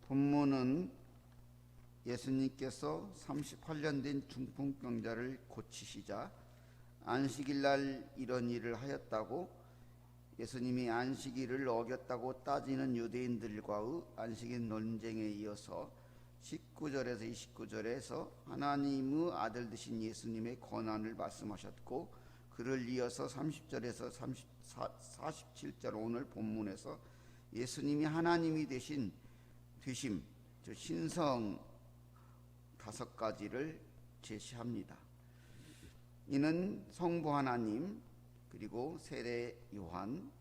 본문은 예수님께서 38년 된 중풍병자를 고치시자 안식일 날 이런 일을 하였다고, 예수님이 안식일을 어겼다고 따지는 유대인들과의 안식일 논쟁에 이어서 19절에서 29절에서 하나님의 아들 되신 예수님의 권한을 말씀하셨고, 그를 이어서 30절에서 47절 오늘 본문에서 예수님이 하나님이 되심, 즉 신성 5가지를 제시합니다. 이는 성부 하나님, 그리고 세례 요한,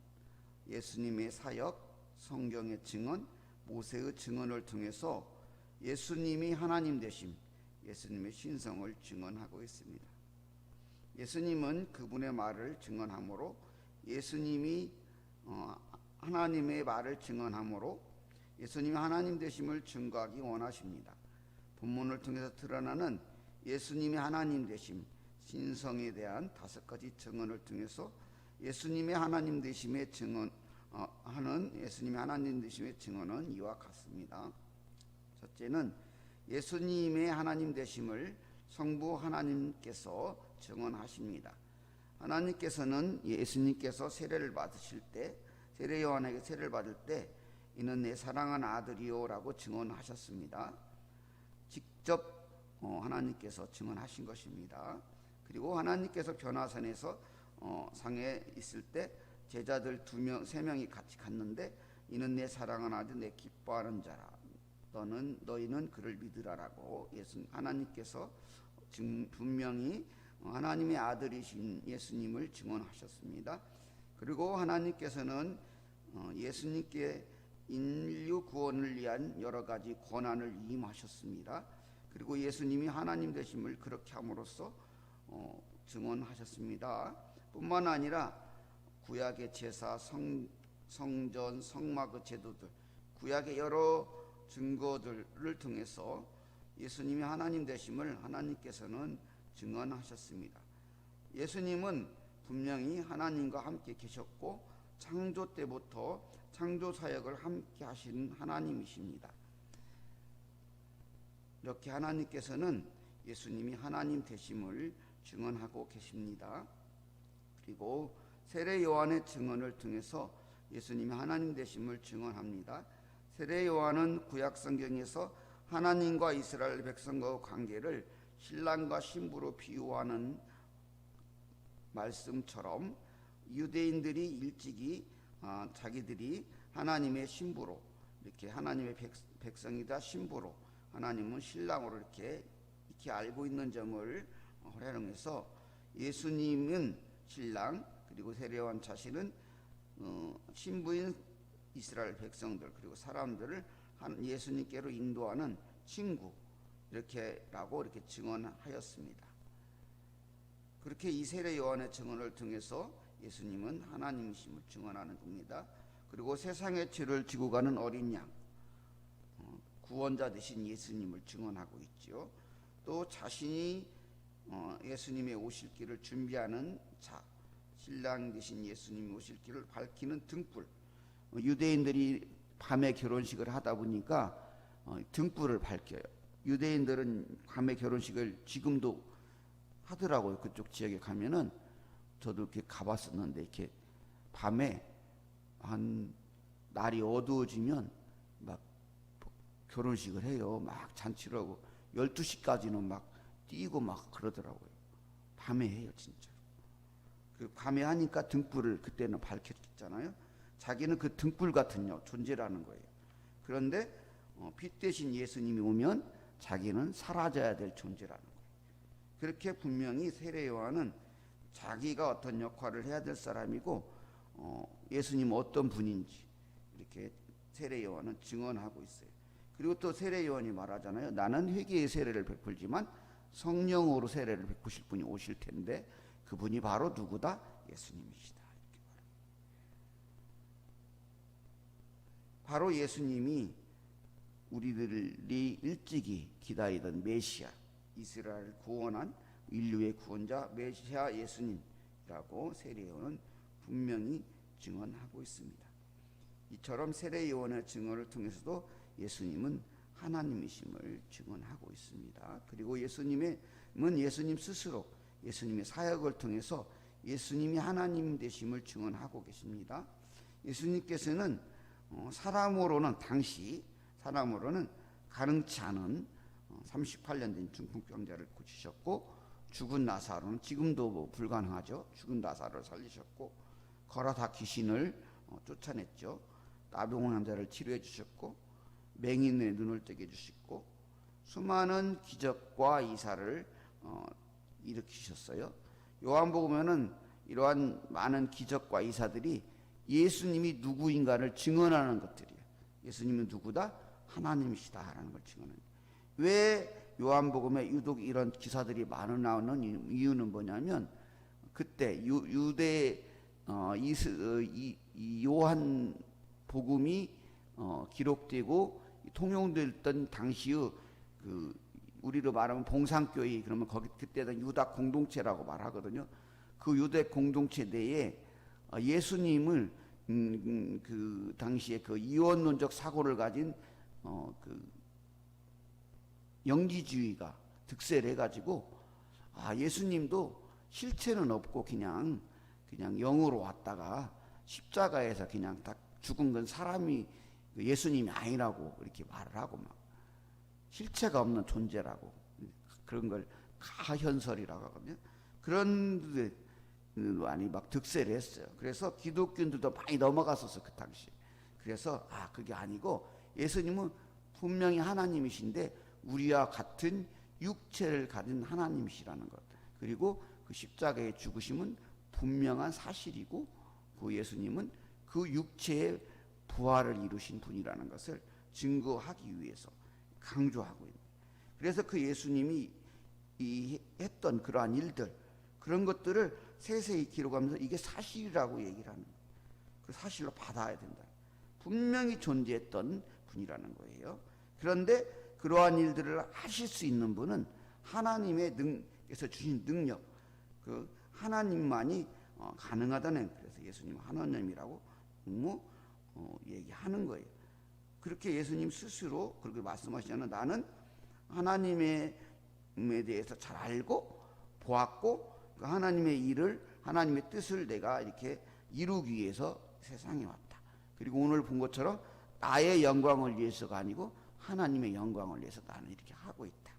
예수님의 사역, 성경의 증언, 모세의 증언을 통해서 예수님이 하나님 되심, 예수님의 신성을 증언하고 있습니다. 예수님은 그분의 말을 증언하므로, 예수님이 하나님의 말을 증언하므로 예수님이 하나님 되심을 증거하기 원하십니다. 본문을 통해서 드러나는 예수님이 하나님 되심, 신성에 대한 5가지 증언을 통해서 예수님의 하나님 되심의 예수님의 하나님 되심의 증언은 이와 같습니다. 첫째는 예수님의 하나님 되심을 성부 하나님께서 증언하십니다. 하나님께서는 예수님께서 세례를 받으실 때, 세례 요한에게 세례를 받을 때 이는 내 사랑하는 아들이요라고 증언하셨습니다. 직접 하나님께서 증언하신 것입니다. 그리고 하나님께서 변화산에서 상에 있을 때 제자들 3명이 같이 갔는데, 이는 내 사랑하는 아들, 내 기뻐하는 자라, 너희는 그를 믿으라라고 하나님께서 분명히 하나님의 아들이신 예수님을 증언하셨습니다. 그리고 하나님께서는 예수님께 인류 구원을 위한 여러 가지 권한을 임하셨습니다. 그리고 예수님이 하나님 되심을 그렇게 함으로써 증언하셨습니다. 뿐만 아니라 구약의 제사, 성전, 성막의 제도들, 구약의 여러 증거들을 통해서 예수님이 하나님 되심을 하나님께서는 증언하셨습니다. 예수님은 분명히 하나님과 함께 계셨고 창조 때부터 창조 사역을 함께 하신 하나님이십니다. 이렇게 하나님께서는 예수님이 하나님 되심을 증언하고 계십니다. 그리고 세례 요한의 증언을 통해서 예수님이 하나님 되심을 증언합니다. 세례 요한은 구약 성경에서 하나님과 이스라엘 백성과의 관계를 신랑과 신부로 비유하는 말씀처럼 유대인들이 일찍이 자기들이 하나님의 신부로, 이렇게 하나님의 백성이다 신부로, 하나님은 신랑으로 이렇게 알고 있는 점을 활용해서 예수님은 신랑, 그리고 세례 요한 자신은 신부인 이스라엘 백성들, 그리고 사람들을 예수님께로 인도하는 친구, 이렇게 증언하였습니다. 그렇게 이 세례 요한의 증언을 통해서 예수님은 하나님이심을 증언하는 겁니다. 그리고 세상의 죄를 지고 가는 어린 양, 구원자 되신 예수님을 증언하고 있죠. 또 자신이 예수님의 오실 길을 준비하는 자, 신랑 되신 예수님이 오실 길을 밝히는 등불. 유대인들이 밤에 결혼식을 하다 보니까 등불을 밝혀요. 유대인들은 밤에 결혼식을 지금도 하더라고요. 그쪽 지역에 가면은 저도 이렇게 가봤었는데, 이렇게 밤에 한 날이 어두워지면 막 결혼식을 해요. 막 잔치를 하고 12시까지는 막 뛰고 막 그러더라고요. 밤에 해요, 진짜. 그 밤에 하니까 등불을 그때는 밝혔잖아요. 자기는 그 등불 같은 존재라는 거예요. 그런데 빛 대신 예수님이 오면 자기는 사라져야 될 존재라는 거예요. 그렇게 분명히 세례 요한은 자기가 어떤 역할을 해야 될 사람이고 예수님 어떤 분인지 이렇게 세례 요한은 증언하고 있어요. 그리고 또 세례 요한이 말하잖아요. 나는 회개의 세례를 베풀지만 성령으로 세례를 베푸실 분이 오실 텐데 그분이 바로 누구다? 예수님이시다. 바로 예수님이 우리들이 일찍이 기다리던 메시아, 이스라엘 구원한 인류의 구원자 메시아 예수님이라고 세례 요한은 분명히 증언하고 있습니다. 이처럼 세례 요한의 증언을 통해서도 예수님은 하나님이심을 증언하고 있습니다. 그리고 예수님 스스로 예수님의 사역을 통해서 예수님이 하나님 되심을 증언하고 계십니다. 예수님께서는 당시 사람으로는 가능치 않은 38년 된 중풍병자를 고치셨고, 죽은 나사로는 지금도 불가능하죠. 죽은 나사로를 살리셨고, 거라다 귀신을 쫓아냈죠. 나병 자를 치료해 주셨고, 맹인의 눈을 뜨게 해주시고, 수많은 기적과 이사를 일으키셨어요. 요한복음에는 이러한 많은 기적과 이사들이 예수님이 누구인가를 증언하는 것들이에요. 예수님은 누구다? 하나님이시다라는 걸 증언해요. 왜 요한복음에 유독 이런 기사들이 많이 나오는 이유는 뭐냐면, 그때 유대 요한 복음이 기록되고 통용됐던 당시의 우리로 말하면 봉상교회, 그러면 거기 그때는 유다 공동체라고 말하거든요. 그 유대 공동체 내에 예수님을 그 당시에 그 이원론적 사고를 가진 영지주의가 득세를 해가지고, 예수님도 실체는 없고 그냥 영으로 왔다가 십자가에서 그냥 다 죽은 건 사람이 예수님이 아니라고 이렇게 말을 하고, 막 실체가 없는 존재라고, 그런 걸 가현설이라고 하거든요. 그런 많이 막 득세를 했어요. 그래서 기독교인들도 많이 넘어갔었어, 그 당시. 그래서 그게 아니고 예수님은 분명히 하나님이신데 우리와 같은 육체를 가진 하나님이시라는 것, 그리고 그 십자가의 죽으심은 분명한 사실이고, 그 예수님은 그 육체의 부활을 이루신 분이라는 것을 증거하기 위해서 강조하고 있는. 그래서 그 예수님이 했던 그러한 일들, 그런 것들을 세세히 기록하면서 이게 사실이라고 얘기를 하는 거예요. 그 사실로 받아야 된다. 분명히 존재했던 분이라는 거예요. 그런데 그러한 일들을 하실 수 있는 분은 하나님께서 주신 능력, 그 하나님만이 가능하다는, 그래서 예수님 하나님이라고 얘기하는 거예요. 그렇게 예수님 스스로 그렇게 말씀하시잖아요. 나는 하나님에 대해서 잘 알고 보았고, 그 하나님의 일을, 하나님의 뜻을 내가 이렇게 이루기 위해서 세상에 왔다. 그리고 오늘 본 것처럼 나의 영광을 위해서가 아니고 하나님의 영광을 위해서 나는 이렇게 하고 있다.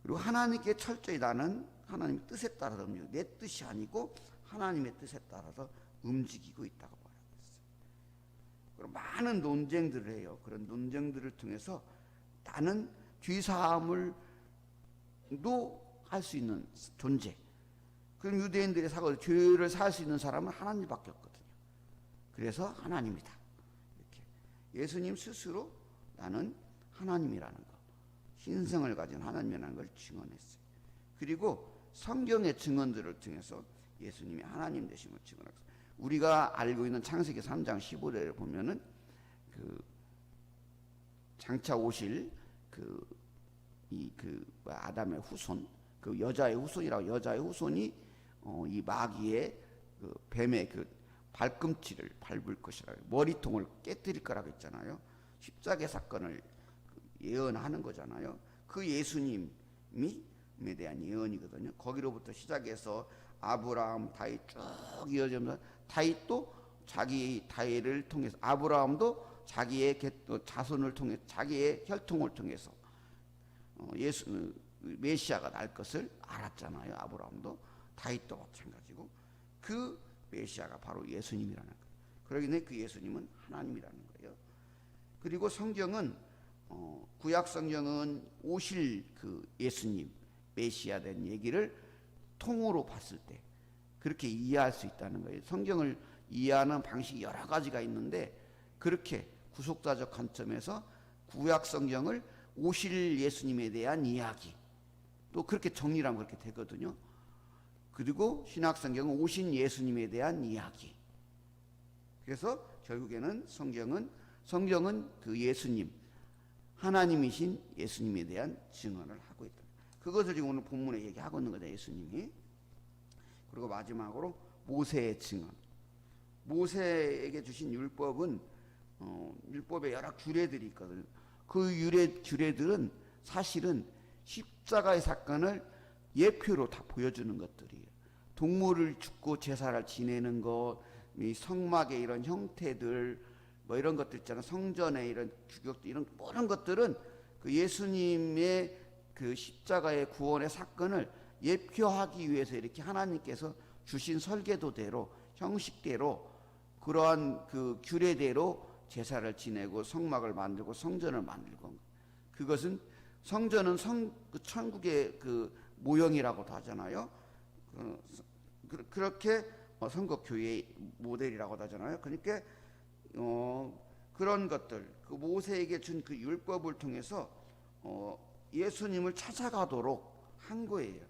그리고 하나님께 철저히 나는 하나님의 뜻에 따라서 내 뜻이 아니고 하나님의 뜻에 따라서 움직이고 있다고 말하고 있어요. 그리고 많은 논쟁들을 해요. 그런 논쟁들을 통해서 나는 죄사함을 할 수 있는 존재. 그럼 유대인들의 사고, 죄를 살 수 있는 사람은 하나님밖에 없거든요. 그래서 하나님이다. 이렇게 예수님 스스로 나는 하나님이라는 거, 신성을 가진 하나님이라는 걸 증언했어요. 그리고 성경의 증언들을 통해서 예수님이 하나님 되심을 증언했어요. 우리가 알고 있는 창세기 3장 15절을 보면은 장차 오실 아담의 후손, 그 여자의 후손이라고, 여자의 후손이 이 마귀의 뱀의 발꿈치를 밟을 것이라고, 머리통을 깨뜨릴 거라고 했잖아요. 십자가의 사건을 예언하는 거잖아요. 그 예수님에 대한 예언이거든요. 거기로부터 시작해서 아브라함, 다윗 쭉 이어지면서, 다윗도 자기 다윗을 통해서, 아브라함도 자기의 자손을 통해, 자기의 혈통을 통해서 메시아가 날 것을 알았잖아요. 아브라함도, 다윗도 마찬가지고, 그 메시아가 바로 예수님이라는 거예요. 그러기 때문에 그 예수님은 하나님이라는 거예요. 그리고 성경은 구약 성경은 오실 그 예수님, 메시아 된 얘기를 통으로 봤을 때 그렇게 이해할 수 있다는 거예요. 성경을 이해하는 방식이 여러 가지가 있는데, 그렇게 구속사적 관점에서 구약 성경을 오실 예수님에 대한 이야기, 또 그렇게 정리를 하면 그렇게 되거든요. 그리고 신약 성경은 오신 예수님에 대한 이야기. 그래서 결국에는 성경은 그 예수님, 하나님이신 예수님에 대한 증언을 하고 있다. 그것을 지금 오늘 본문에 얘기하고 있는 거죠, 예수님이. 그리고 마지막으로 모세의 증언. 모세에게 주신 율법은 율법의 여러 규례들이 있거든요. 그 규례들은 사실은 십자가의 사건을 예표로 다 보여주는 것들이에요. 동물을 죽고 제사를 지내는 것, 이 성막의 이런 형태들, 뭐 이런 것들 있잖아요. 성전의 이런 규격들, 이런 모든 것들은 그 예수님의 그 십자가의 구원의 사건을 예표하기 위해서 이렇게 하나님께서 주신 설계도대로, 형식대로, 그러한 그 규례대로 제사를 지내고 성막을 만들고 성전을 만들고, 그것은 성전은 그 천국의 그 모형이라고도 하잖아요. 그렇게 성곽교회의 모델이라고도 하잖아요. 그러니까 그런 것들, 그 모세에게 준 그 율법을 통해서 예수님을 찾아가도록 한 거예요.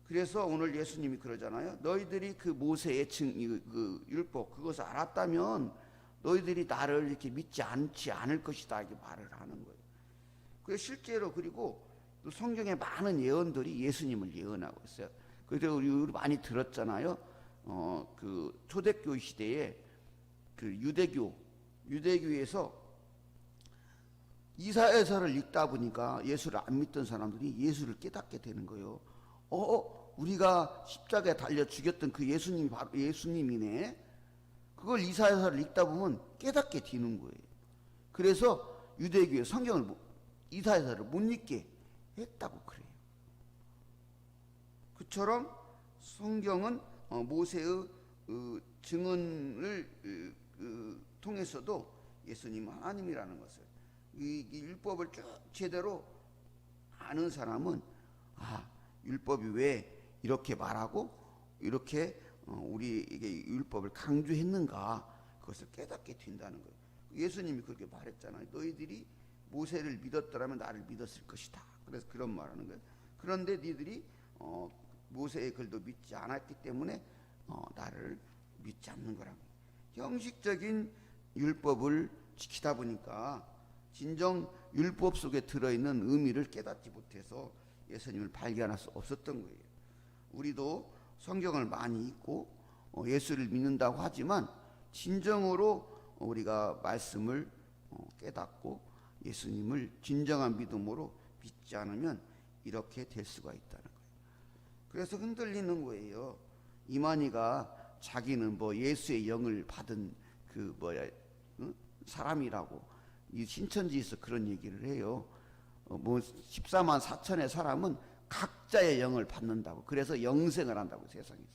그래서 오늘 예수님이 그러잖아요. 너희들이 그 모세의 그 율법 그것을 알았다면 너희들이 나를 이렇게 믿지 않을 것이다, 이렇게 말을 하는 거예요. 그래서 실제로, 그리고 또 성경에 많은 예언들이 예수님을 예언하고 있어요. 그래서 우리 많이 들었잖아요. 그 초대교회 시대에 그 유대교에서 이사야서를 읽다 보니까 예수를 안 믿던 사람들이 예수를 깨닫게 되는 거예요. 우리가 십자가에 달려 죽였던 그 예수님이 바로 예수님이네. 그걸 이사야서를 읽다 보면 깨닫게 되는 거예요. 그래서 유대교회 성경을 이사야서를 못 읽게 했다고 그래요. 그처럼 성경은 모세의 증언을 통해서도 예수님은 하나님이라는 것을, 이 율법을 쭉 제대로 아는 사람은 율법이 왜 이렇게 말하고 이렇게 우리에게 율법을 강조했는가, 그것을 깨닫게 된다는 거예요. 예수님이 그렇게 말했잖아요. 너희들이 모세를 믿었더라면 나를 믿었을 것이다. 그래서 그런 말하는 거예요. 그런데 니들이 모세의 글도 믿지 않았기 때문에 나를 믿지 않는 거라고. 형식적인 율법을 지키다 보니까 진정 율법 속에 들어있는 의미를 깨닫지 못해서 예수님을 발견할 수 없었던 거예요. 우리도 성경을 많이 읽고 예수를 믿는다고 하지만 진정으로 우리가 말씀을 깨닫고 예수님을 진정한 믿음으로 믿지 않으면 이렇게 될 수가 있다는 거예요. 그래서 흔들리는 거예요. 이만희가 자기는 뭐 예수의 영을 받은 그 사람이라고 이 신천지에서 그런 얘기를 해요. 14만 4천의 사람은 각자의 영을 받는다고. 그래서 영생을 한다고, 세상에서.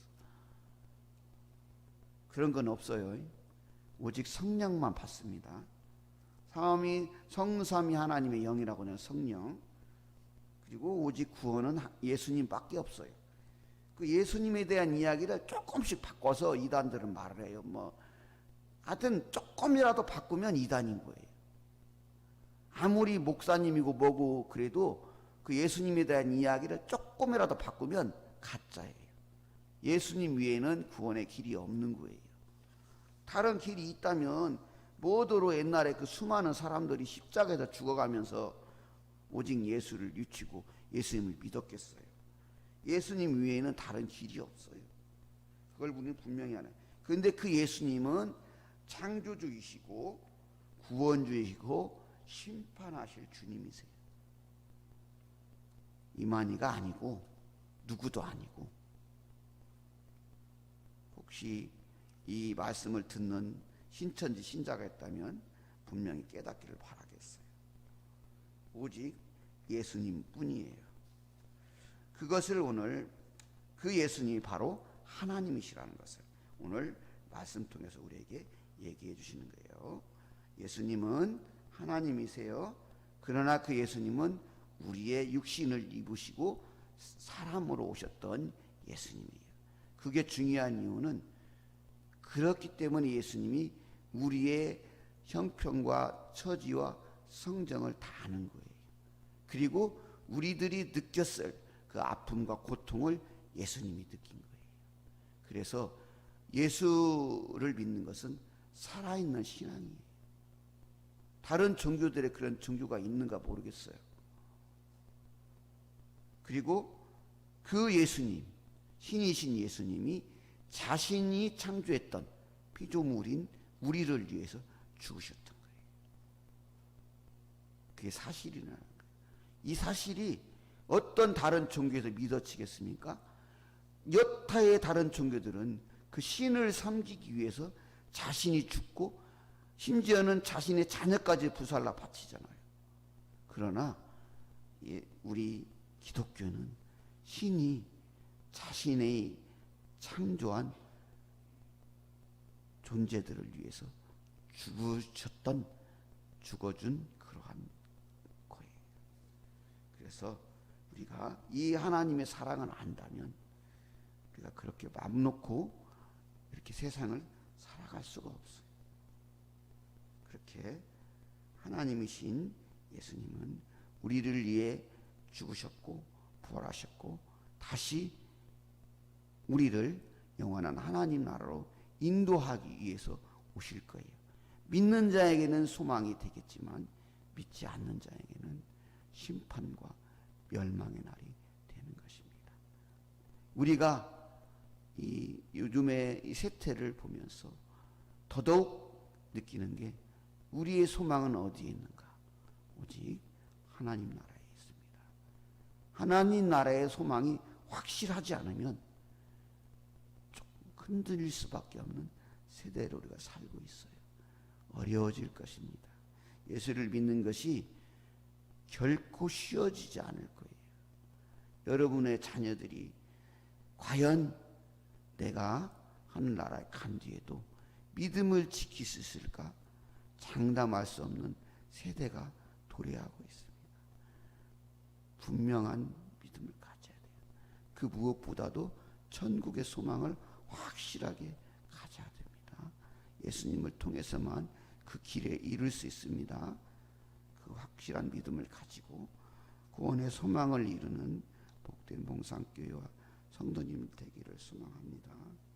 그런 건 없어요. 오직 성령만 받습니다. 성삼위 하나님의 영이라고 하는 성령. 그리고 오직 구원은 예수님밖에 없어요. 그 예수님에 대한 이야기를 조금씩 바꿔서 이단들은 말을 해요. 하여튼 조금이라도 바꾸면 이단인 거예요. 아무리 목사님이고 뭐고 그래도 그 예수님에 대한 이야기를 조금이라도 바꾸면 가짜예요. 예수님 위에는 구원의 길이 없는 거예요. 다른 길이 있다면 뭐더러 옛날에 그 수많은 사람들이 십자가에서 죽어가면서 오직 예수를 유치고 예수님을 믿었겠어요. 예수님 위에는 다른 길이 없어요. 그걸 우리는 분명히 하나요. 그런데 그 예수님은 창조주이시고 구원주이시고 심판하실 주님이세요. 이만희가 아니고 누구도 아니고. 혹시 이 말씀을 듣는 신천지 신자가 있다면 분명히 깨닫기를 바라겠어요. 오직 예수님 뿐이에요. 그것을 오늘 그 예수님이 바로 하나님이시라는 것을 오늘 말씀 통해서 우리에게 얘기해 주시는 거예요. 예수님은 하나님이세요. 그러나 그 예수님은 우리의 육신을 입으시고 사람으로 오셨던 예수님이에요. 그게 중요한 이유는 그렇기 때문에 예수님이 우리의 형편과 처지와 성정을 다 아는 거예요. 그리고 우리들이 느꼈을 그 아픔과 고통을 예수님이 느낀 거예요. 그래서 예수를 믿는 것은 살아있는 신앙이에요. 다른 종교들의 그런 종교가 있는가 모르겠어요. 그리고 그 예수님, 신이신 예수님이 자신이 창조했던 피조물인 우리를 위해서 죽으셨던 거예요. 그게 사실이라는 거예요. 이 사실이 어떤 다른 종교에서 믿어지겠습니까? 여타의 다른 종교들은 그 신을 섬기기 위해서 자신이 죽고 심지어는 자신의 자녀까지 부살라 바치잖아요. 그러나 우리 기독교는 신이 자신의 창조한 존재들을 위해서 죽어준 그러한 거예요. 그래서 우리가 이 하나님의 사랑을 안다면 우리가 그렇게 마음 놓고 이렇게 세상을 살아갈 수가 없어요. 그렇게 하나님이신 예수님은 우리를 위해 죽으셨고 부활하셨고 다시 우리를 영원한 하나님 나라로 인도하기 위해서 오실 거예요. 믿는 자에게는 소망이 되겠지만 믿지 않는 자에게는 심판과 멸망의 날이 되는 것입니다. 우리가 이 요즘의 이 세태를 보면서 더더욱 느끼는 게 우리의 소망은 어디에 있는가? 오직 하나님 나라에 있습니다. 하나님 나라의 소망이 확실하지 않으면 좀 흔들릴 수밖에 없는 세대로 우리가 살고 있어요. 어려워질 것입니다. 예수를 믿는 것이 결코 쉬워지지 않을 거예요. 여러분의 자녀들이 과연 내가 하늘나라에 간 뒤에도 믿음을 지킬 수 있을까? 장담할 수 없는 세대가 도래하고 있습니다. 분명한 믿음을 가져야 돼요. 그 무엇보다도 천국의 소망을 확실하게 가져야 됩니다. 예수님을 통해서만 그 길에 이룰 수 있습니다. 그 확실한 믿음을 가지고 구원의 소망을 이루는 복된 봉상교회와 성도님 되기를 소망합니다.